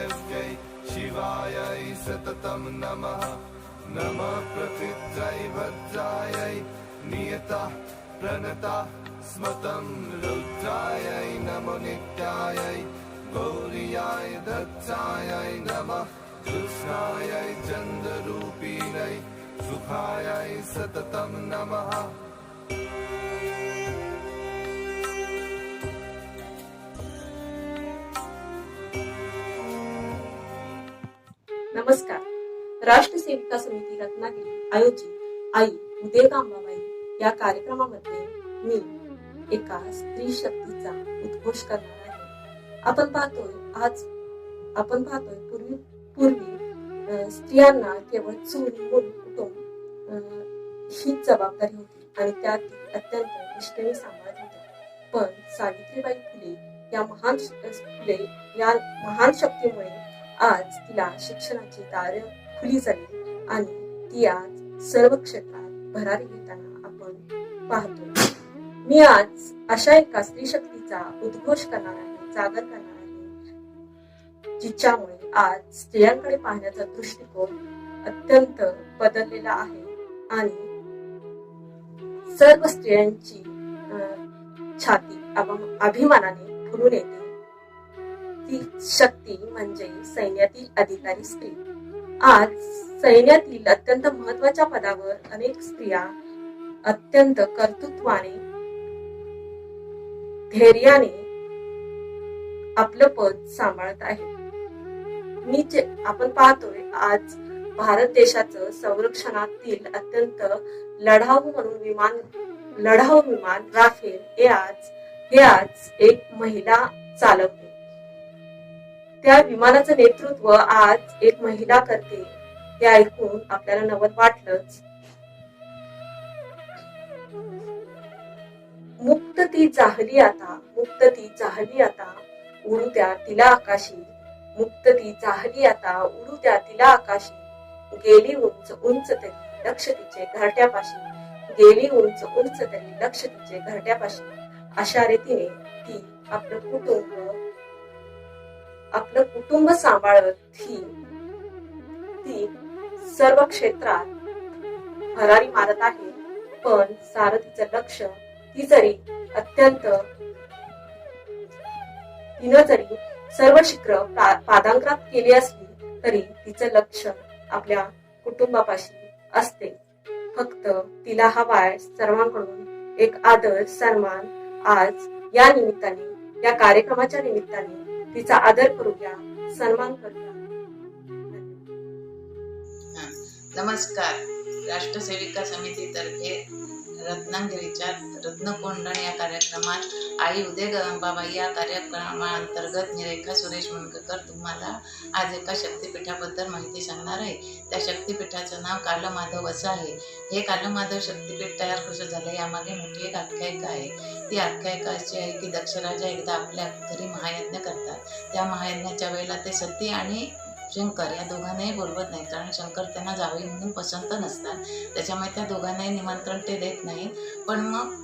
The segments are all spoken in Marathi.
देव्यै शिवायै सततं नमः। नमः प्रकृत्यै भद्रायै नियतः प्रणतः स्मतं रुद्रायै नमो नित्यायै गौर्याय दत्तायै नमः। कृष्णायै चन्द्ररूपिणै सुखायै सततं नमः। नमस्कार. राष्ट्र सेविका समिती रत्नागिरी आयोजित आई उदयगांबाबाई या कार्यक्रमामध्ये मी एका स्त्री शक्तीचा उद्घोष करणार आहे. आपण पाहतोय पूर्वी स्त्रियांना केवळ चूल मूल कुटुंब हीच जबाबदारी होती आणि त्या ती अत्यंत निष्ठेने सांभाळत होत्या. पण सावित्रीबाई फुले या महान शक्तीमुळे आज तिला शिक्षणाची दारे खुली झाली आणि ती आज सर्व क्षेत्रात भरारी घेताना आपण पाहतो. मी आज अशा एका स्त्री शक्तीचा उद्घोष करणार आहे, जागर करणार आहे, जिच्यामुळे आज स्त्रियांकडे पाहण्याचा दृष्टिकोन अत्यंत बदललेला आहे आणि सर्व स्त्रियांची छाती अभिमानाने फुलून येते. ती शक्ती म्हणजे सैन्यातील अधिकारी स्त्री. आज सैन्यातील अत्यंत महत्वाच्या पदावर अनेक स्त्रिया अत्यंत कर्तृत्वाने, धैर्याने आपलं पद सांभाळत आहेत. आपण पाहतोय आज भारत देशाचं संरक्षणातील अत्यंत लढाऊ विमान राफेल हे आज एक महिला चालवते. त्या विमानाचं नेतृत्व आज एक महिला करते. ते ऐकून आपल्याला नवल वाटलंच. मुक्त ती जाहली आता उडू द्या तिला आकाशी. मुक्त ती जाहली आता उडू द्या तिला आकाशी. गेली उंच उंच तरी लक्ष तिचे घरट्यापाशी. गेली उंच उंच तरी लक्ष तिचे घरट्यापाशी. अशा रीतीने ती आपलं कुटुंब सांभाळत ती सर्व क्षेत्रात भरारी मारत आहे. पण सारं तिचं लक्ष तिनं जरी सर्व शिखर पादांक्रात केली असली तरी तिचं लक्ष आपल्या कुटुंबापाशी असते. फक्त तिला हवाय सर्वांकडून एक आदर सन्मान. आज या निमित्ताने, या कार्यक्रमाच्या निमित्ताने तिचा आदर करूया, सन्मान करूया. नमस्कार. राष्ट्र सेविका समितीतर्फे रत्नागिरीच्या रत्नकोंडण या कार्यक्रमात आई उदयगांबाबाई या कार्यक्रमाअंतर्गत मी रेखा सुरेश मुनगकर तुम्हाला आज एका शक्तिपीठाबद्दल माहिती सांगणार आहे. त्या शक्तिपीठाचं नाव कालमाधव असं आहे. हे कालमाधव शक्तिपीठ तयार कसं झालं यामागे मोठी एक आख्यायिका आहे. ती आख्यायिका अशी आहे की दक्षराजा एकदा आपल्या घरी महायज्ञ करतात. त्या महायज्ञाच्या वेळेला ते सती आणि शंकर या दोघांनाही बोलवत नाहीत, कारण शंकर त्यांना जावई म्हणून पसंत नसतात. त्याच्यामुळे त्या दोघांनाही निमंत्रण ते देत नाहीत. पण मग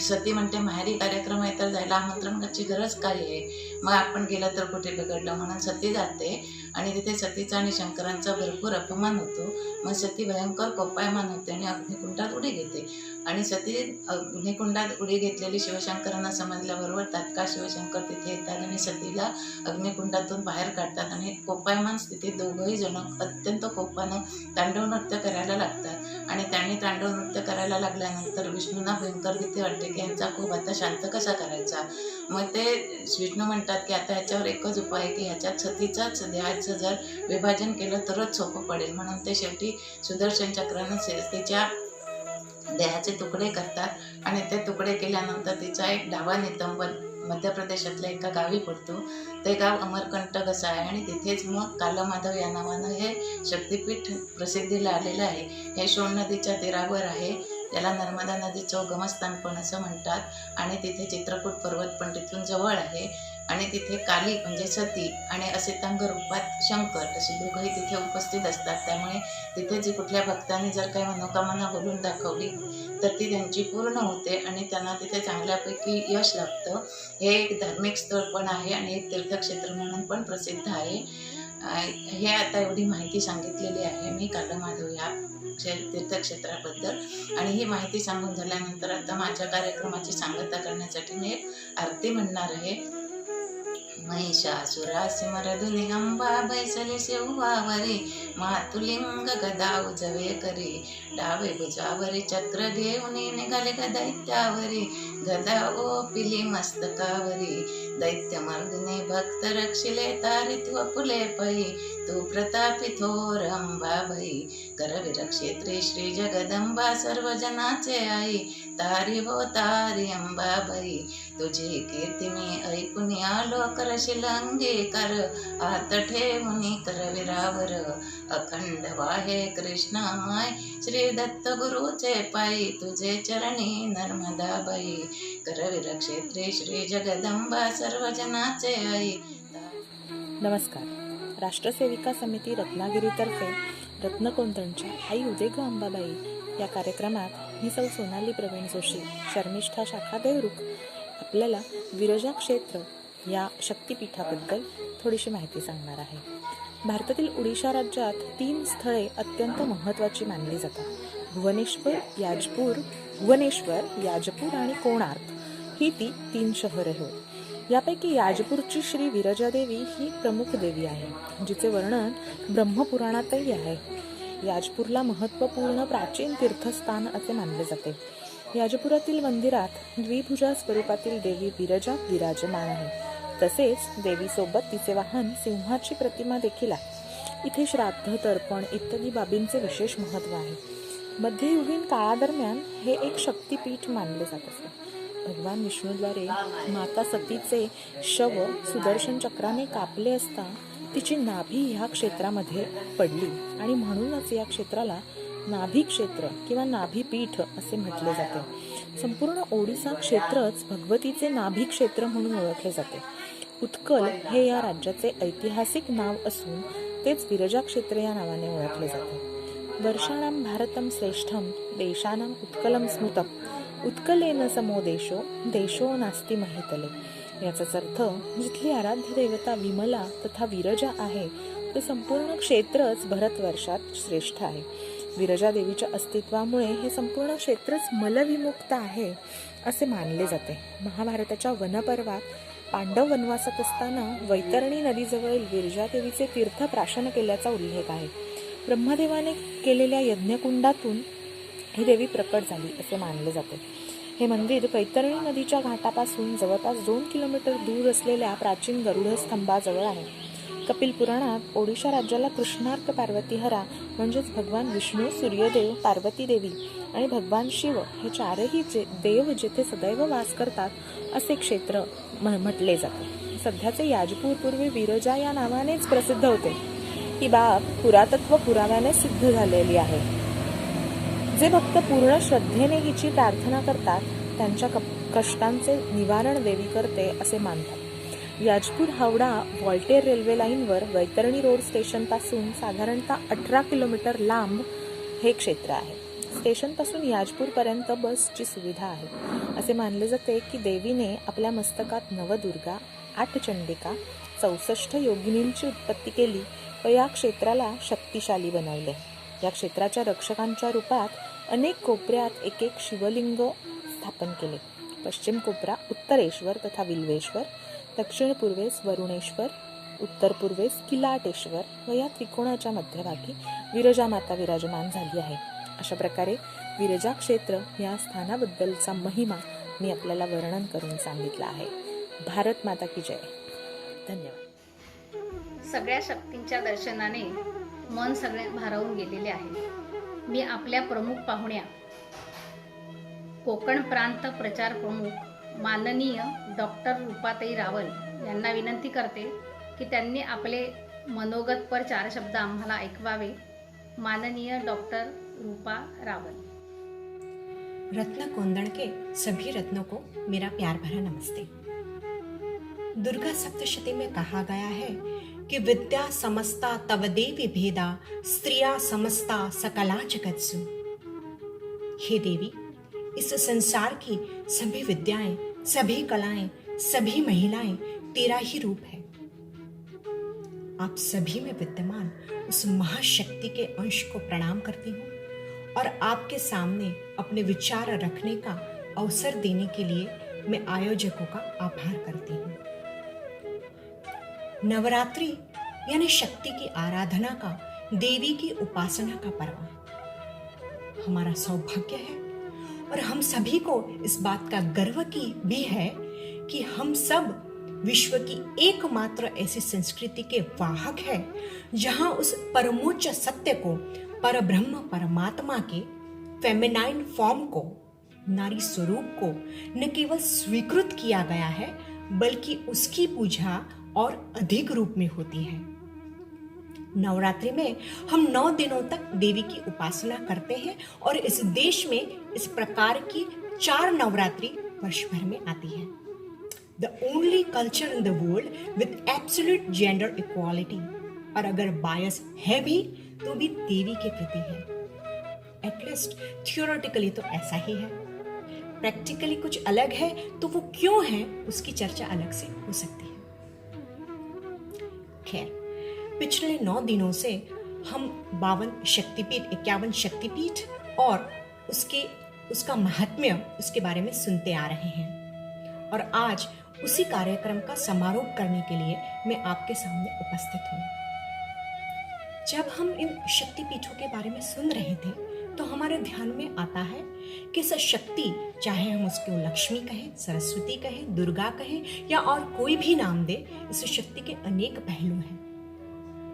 सती म्हणते माहेरी कार्यक्रम आहे तर जायला आमंत्रणाची गरज काय आहे, मग आपण गेलं तर कुठे बिघडलं, म्हणून सती जाते आणि तिथे सतीचा आणि शंकरांचा भरपूर अपमान होतो. मग सती भयंकर कोपायमान होते आणि अग्निकुंडात उडी घेते. आणि सती अग्निकुंडात उडी घेतलेली शिवशंकरांना समजल्याबरोबर तात्काळ शिवशंकर तिथे येतात आणि सतीला अग्निकुंडातून बाहेर काढतात. आणि कोपायमान स्थितीत दोघंही जण अत्यंत कोपानं तांडव नृत्य करायला लागतात. आणि त्यांनी तांडव नृत्य करायला लागल्यानंतर विष्णूंना भयंकर भीती वाटते की यांचा खूप आता शांत कसा करायचा. मग ते विष्णू म्हणतात की आता ह्याच्यावर एकच उपाय आहे की ह्याच्यात सतीचाच देहाचं जर विभाजन केलं तरच सोपं पडेल. म्हणून ते शेवटी सुदर्शन चक्रानं तिच्या देहाचे तुकडे करतात आणि ते तुकडे केल्यानंतर तिचा एक डावा नितंब मध्य प्रदेशातल्या एका गावी पडतो. ते गाव अमरकंटक असं आहे आणि तिथेच मग कालमाधव या नावानं हे शक्तिपीठ प्रसिद्धीला आलेलं आहे. हे शोण नदीच्या तीरावर आहे. त्याला नर्मदा नदीचं उगमस्थान पण असं म्हणतात. आणि तिथे चित्रकूट पर्वत पण तिथून जवळ आहे. आणि तिथे काली म्हणजे सती आणि असितांग रूपात शंकर अशी दोघंही तिथे उपस्थित असतात. त्यामुळे तिथे जी कुठल्या भक्तांनी जर काही मनोकामना बोलून दाखवली तर ती त्यांची पूर्ण होते आणि त्यांना तिथे चांगल्यापैकी यश लाभतं. हे एक धार्मिक स्थळ पण आहे आणि एक तीर्थक्षेत्र म्हणून पण प्रसिद्ध आहे. हे आता एवढी माहिती सांगितलेली आहे मी कालमाधव या तीर्थक्षेत्राबद्दल. आणि ही माहिती सांगून झाल्यानंतर आता माझ्या कार्यक्रमाची सांगता करण्यासाठी मी एक आरती म्हणणार आहे. महिषासुरासिमरधुनी अंबा बैसले शेवावरी, मातुलिंग गदा उजवे करी, डावे भुजावरी चक्र घेऊन निघाले दैत्यावरी, गदा ओपिली मस्तकावरी, दैत्य मर्दिने भक्त रक्षिले तारित्व फुले पै, तू प्रतापी थोर अंबाबाई, करविरक्षेत्री श्री जगदंबा सर्वजनाचे आई, तारी हो तारी अंबाबाई, तुझी कीर्ती मी ऐकून आलो करशील अंगीकार, हात ठेवून करविरावर, अखंड वाहे कृष्णमय श्री दत्त गुरुचे पायी, तुझे चरणी नर्मदाबाई, करविरक्षेत्री श्री जगदंबा सर्वजनाचे आई. नमस्कार. राष्ट्रसेविका समिती रत्नागिरीतर्फे रत्नकोंदणच्या आई उदेग अंबाबाई या कार्यक्रमात मी सौ सोनाली प्रवीण जोशी, शर्मिष्ठा शाखा देवरुख आपल्याला विरजा क्षेत्र या शक्तिपीठाबद्दल थोडीशी माहिती सांगणार आहे. भारतातील ओडिशा राज्यात 3 स्थळे अत्यंत महत्त्वाची मानली जातात. भुवनेश्वर, याजपूर आणि कोणार्क ही ती 3 शहरे होत. यापैकी याजपूरची श्री विरजादेवी ही प्रमुख देवी आहे, जिचे वर्णन ब्रह्मपुराणातही आहे. याजपूरला महत्त्वपूर्ण प्राचीन तीर्थस्थान असे मानले जाते. याजपुरातील मंदिरात द्विभुजा स्वरूपातील देवी विरजा विराजमान आहे. तसेच देवीसोबत तिचे वाहन सिंहाची प्रतिमा देखील आहे. इथे श्राद्ध, तर्पण इत्यादी बाबींचे विशेष महत्त्व आहे. मध्ययुगीन काळादरम्यान हे एक शक्तिपीठ मानले जात असे. भगवान विष्णूद्वारे माता सतीचे शव सुदर्शन चक्राने कापले असता तिची नाभी ह्या क्षेत्रामध्ये पडली आणि म्हणूनच या क्षेत्राला नाभी क्षेत्र किंवा नाभीपीठ असे म्हटले जाते. संपूर्ण ओडिसा क्षेत्रच भगवतीचे नाभी क्षेत्र म्हणून ओळखले जाते. उत्कल हे या राज्याचे ऐतिहासिक नाव असून तेच विरजा क्षेत्र या नावाने ओळखले जाते. वर्षाणां भारतम श्रेष्ठम देशानां उत्कलम स्मृतम, उत्कलेन समो देशो, देशो नास्ति महितले. याचाच अर्थ जिथली आराध्य देवता विमला तथा विरजा आहे ते संपूर्ण क्षेत्रच भारतवर्षात श्रेष्ठ आहे. विरजा देवीच्या अस्तित्वामुळे हे संपूर्ण क्षेत्रच मलविमुक्त आहे असे मानले जाते. महाभारताच्या वनपर्वात पांडव वनवासात असताना वैतरणी नदीजवळील विरजा देवीचे तीर्थ प्राशन केल्याचा उल्लेख आहे. ब्रह्मदेवाने केलेल्या यज्ञकुंडातून ही देवी प्रकट झाली असे मानले जाते. हे मंदिर वैतरणी नदीच्या घाटापासून जवळपास 2 किलोमीटर दूर असलेल्या प्राचीन गरुड स्तंभाजवळ आहे. कपिल पुराणात ओडिशा राज्याला कृष्णार्क पार्वतीहरा म्हणजेच भगवान विष्णू, सूर्यदेव, पार्वती देवी आणि भगवान शिव हे 4ही देव जेथे सदैव वास करतात असे क्षेत्र म्हटले जाते. सध्याचे याजपूर पूर्वी विरजा या नावानेच प्रसिद्ध होते. ही बाब पुरातत्व पुराव्याने सिद्ध झालेली आहे. जे भक्त पूर्ण श्रद्धेने हिची प्रार्थना करतात त्यांच्या कष्टांचे निवारण देवी करते असे मानतात. याजपूर हावडा व्हॉल्टेर रेल्वे लाईनवर वैतरणी रोड स्टेशनपासून साधारणतः 18 किलोमीटर लांब हे क्षेत्र आहे. स्टेशनपासून याजपूरपर्यंत बसची सुविधा आहे. असे मानले जाते की देवीने आपल्या मस्तकात नवदुर्गा, 8 चंडिका, 64 योगिनींची उत्पत्ती केली व या क्षेत्राला शक्तिशाली बनवले. या क्षेत्राच्या रक्षकांच्या रूपात अनेक कोपऱ्यात एक एक शिवलिंग स्थापन केले. पश्चिम कोपरा उत्तरेश्वर तथा विल्वेश्वर, दक्षिण पूर्वेस वरुणेश्वर, उत्तर पूर्वेस किलाटेश्वर व या त्रिकोणाच्या मध्यभागी विरजा माता विराजमान झाली आहे. अशा प्रकारे विरजा क्षेत्र या स्थानाबद्दलचा महिमा मी आपल्याला वर्णन करून सांगितला आहे. भारत माता की जय. धन्यवाद. सगळ्या शक्तींच्या दर्शनाने मन सगळे भारावून गेलेले आहे. मी आपल्या प्रमुख पाहुण्या कोकण प्रांत प्रचार प्रमुख माननीय डॉक्टर रूपाताई रावल यांना विनंती करते की त्यांनी आपले मनोगतपर 4 शब्द आम्हाला ऐकवावे. माननीय डॉक्टर रूपा रावल. रत्न कोंदण के सभी रत्नों को मेरा प्यार भरा नमस्ते. दुर्गा सप्तशती में कहा गया है कि विद्या समस्ता तव देवी भेदा, स्त्रिया समस्ता सकला जगत्सु. हे देवी, इस संसार की सभी विद्याएं, सभी कलाएं, सभी महिलाएं तेरा ही रूप है. आप सभी में विद्यमान उस महाशक्ति के अंश को प्रणाम करती हूँ और आपके सामने अपने विचार रखने का अवसर देने के लिए मैं आयोजकों का आभार करती हूँ। नवरात्रि यानी शक्ति की आराधना का, देवी की उपासना का पर्व हमारा सौभाग्य है और हम सभी को इस बात का गर्व की भी है कि हम सब विश्व की एकमात्र ऐसी संस्कृति के वाहक है जहां उस परमोच्च सत्य को, परब्रह्म परमात्मा के फेमिनाइन फॉर्म को, नारी स्वरूप को न केवल स्वीकृत किया गया है बल्कि उसकी पूजा और अधिक रूप में होती है। नवरात्रि में हम 9 दिनों तक देवी की उपासना करते हैं और इस देश में इस प्रकार की 4 नवरात्रि वर्ष भर में आती है। The only culture in the world with absolute gender equality, और अगर बायस है भी तो भी देवी के प्रति है। एटलीस्ट थियोरेटिकली तो ऐसा ही है, प्रैक्टिकली कुछ अलग है तो वो क्यों है उसकी चर्चा अलग से हो सकती है। खैर, पिछले 9 दिनों से हम 52 शक्तिपीठ, 51 शक्तिपीठ और उसका महात्म्य, उसके बारे में सुनते आ रहे हैं और आज उसी कार्यक्रम का समारोह करने के लिए मैं आपके सामने उपस्थित हूँ। जब हम इन शक्तिपीठों के बारे में सुन रहे थे तो हमारे ध्यान में आता है कि इस शक्ति, चाहे हम उसको लक्ष्मी कहें, सरस्वती कहें, दुर्गा कहें या और कोई भी नाम दे, इस शक्ति के अनेक पहलू हैं।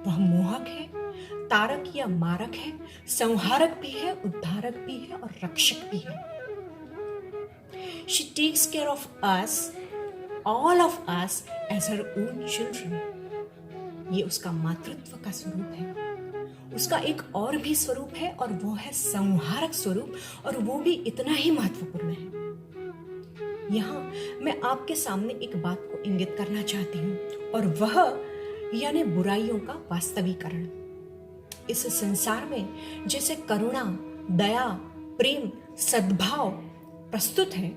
वह मोहक है, तारक या मारक है, संहारक भी है, उद्धारक भी है और रक्षक भी है। She takes care of us, all of us as her own children. ये उसका मातृत्व का स्वरूप है। उसका एक और भी स्वरूप है और वो है संहारक स्वरूप, और वो भी इतना ही महत्वपूर्ण है। यहाँ मैं आपके सामने एक बात को इंगित करना चाहती हूँ और वह यानी बुराइयों का वास्तविकरण। इस संसार में जैसे करुणा, दया, प्रेम, सद्भाव प्रस्तुत है,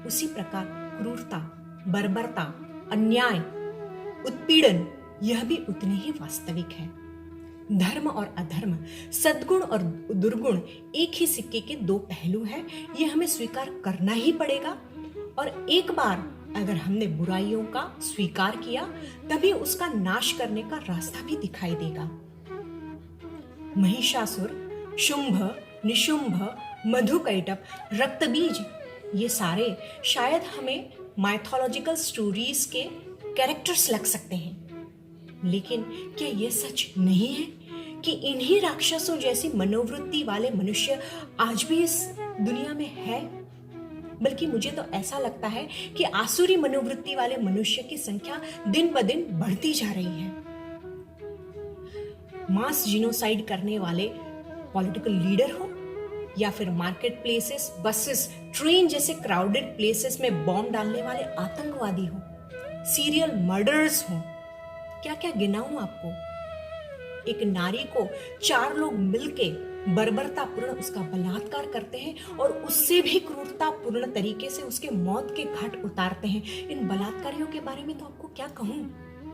उसी प्रकार क्रूरता, बर्बरता, अन्याय, उत्पीड़न यह भी उतने ही वास्तविक है। धर्म और अधर्म, सद्गुण और दुर्गुण एक ही सिक्के के 2 पहलू हैं। ये हमें स्वीकार करना ही पड़ेगा और एक बार अगर हमने बुराइयों का स्वीकार किया तभी उसका नाश करने का रास्ता भी दिखाई देगा। महिषासुर, शुंभ, निशुंभ, मधुकैटभ, रक्तबीज, ये सारे शायद हमें माइथोलॉजिकल स्टोरीज के कैरेक्टर्स लग सकते हैं, लेकिन क्या यह सच नहीं है कि इन्हीं राक्षसों जैसी मनोवृत्ति वाले मनुष्य आज भी इस दुनिया में है? बल्कि मुझे तो ऐसा लगता है कि आसुरी मनोवृत्ति वाले मनुष्य की संख्या दिन ब दिन बढ़ती जा रही है। मास जिनोसाइड करने वाले पॉलिटिकल लीडर हो या फिर मार्केट प्लेसेस, बसेस, ट्रेन जैसे क्राउडेड प्लेसेस में बॉम्ब डालने वाले आतंकवादी हो, सीरियल मर्डर्स हो, क्या क्या गिनाऊं आपको। एक नारी को 4 लोग मिलके बर्बरतापूर्ण उसका बलात्कार करते हैं और उससे भी क्रूरतापूर्ण तरीके से उसके मौत के घाट उतारते हैं। इन बलात्कारियों के बारे में तो आपको क्या कहूं,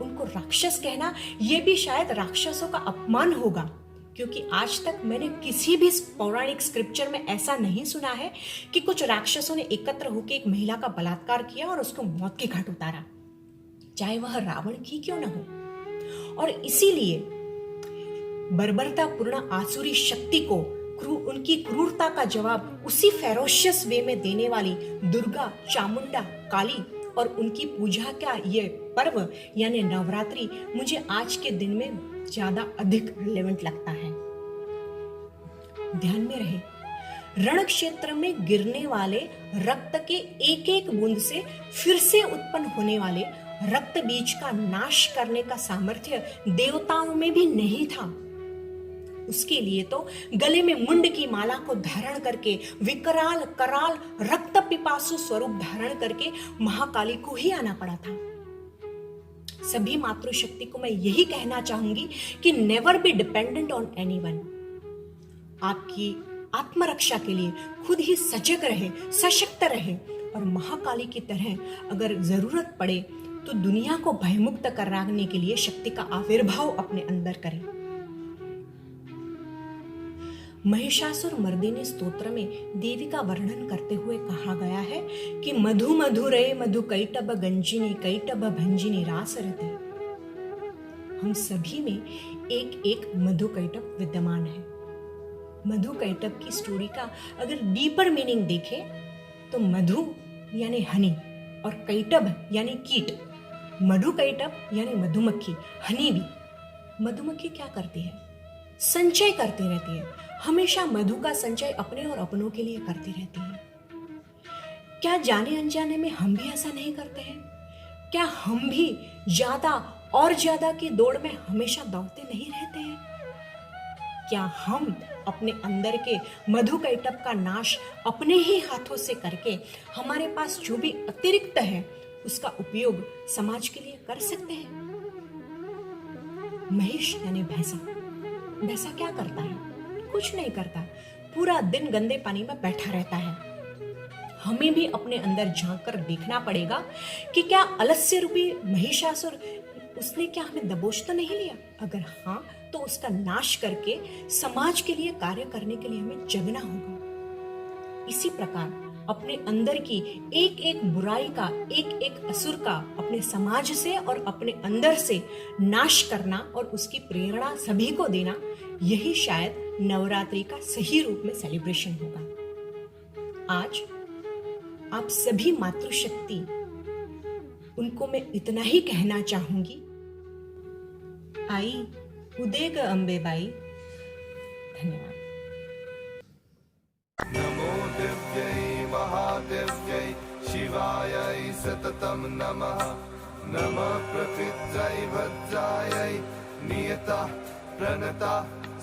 उनको राक्षस कहना ये भी शायद राक्षसों का अपमान होगा, क्योंकि आज तक मैंने किसी भी पौराणिक स्क्रिप्चर में ऐसा नहीं सुना है कि कुछ राक्षसों ने एकत्र होकर एक महिला का बलात्कार किया और उसको मौत के घाट उतारा, चाहे वह रावण की क्यों न हो। और इसीलिए बर्बरतापूर्ण आसुरी शक्ति को उनकी क्रूरता का जवाब उसी फेरोशियस वे में देने वाली दुर्गा, चामुंडा, काली और उनकी पूजा का ये पर्व यानी नवरात्रि मुझे आज के दिन में ज्यादा अधिक रिलेवेंट लगता है। ध्यान में रहे, रण क्षेत्र में गिरने वाले रक्त के एक एक बूंद से फिर से उत्पन्न होने वाले रक्त बीज का नाश करने का सामर्थ्य देवताओं में भी नहीं था। उसके लिए तो गले में मुंड की माला को धारण करके विकराल कराल रक्त पिपासु स्वरूप धारण करके महाकाली को ही आना पड़ा था। सभी मातृशक्ति को मैं यही कहना चाहूंगी कि never be dependent on anyone. आपकी आत्मरक्षा के लिए खुद ही सजग रहे, सशक्त रहे और महाकाली की तरह अगर जरूरत पड़े तो दुनिया को भयमुक्त कराने के लिए शक्ति का आविर्भाव अपने अंदर करें। महिषासुर मर्दिनी स्तोत्र में देवी का वर्णन करते हुए कहा गया है कि मधु मधुरे मधु कैटब गंजिनी कैटब भंजिनी रासरते। हम सभी में एक एक मधु कैटब विद्यमान है। मधु कैटब की स्टोरी का अगर डीपर मीनिंग देखें तो मधु यानी हनी और कैटब यानी कीट। मधु कैटब यानी मधुमक्खी, हनी भी। मधुमक्खी क्या करती है? संचय करती रहती है, हमेशा मधु का संचय अपने और अपनों के लिए करती रहती है। क्या जाने अनजाने में हम भी ऐसा नहीं करते हैं? क्या हम भी ज्यादा और ज्यादा की दौड़ में हमेशा दौड़ते नहीं रहते हैं? क्या हम अपने अंदर के मधु कैटब का नाश अपने ही हाथों से करके हमारे पास जो भी अतिरिक्त है उसका उपयोग समाज के लिए कर सकते हैं? महिष यानी भैंसा। भैंसा क्या करता है? कुछ नहीं करता, पूरा दिन गंदे पानी में बैठा रहता है। हमें भी अपने अंदर झांक कर देखना पड़ेगा कि क्या अलस्य रूपी महिषासुर उसने क्या हमें दबोच तो नहीं लिया? अगर हाँ, तो उसका नाश करके समाज के लिए कार्य करने के लिए हमें जगना होगा। इसी प्रकार अपने अंदर की एक एक बुराई का, एक एक असुर का अपने समाज से और अपने अंदर से नाश करना और उसकी प्रेरणा सभी को देना, यही शायद नवरात्रि का सही रूप में सेलिब्रेशन होगा। आज आप सभी मातृशक्ति, उनको मैं इतना ही कहना चाहूंगी, आई उदेग अंबे बाई। धन्यवाद। नमो दिव्यै महादिव्यै शिवायै सततं नमः। नमः प्रकृत्यै भद्रायै नियतः प्रणतः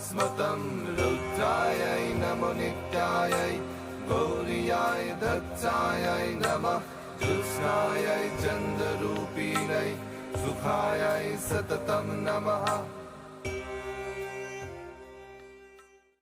स्मतं रुद्रायै नमो नित्यायै गौर्याय दत्सायै नमः। कृष्णायै चन्द्ररूपिणै सुखायै सततं नमः।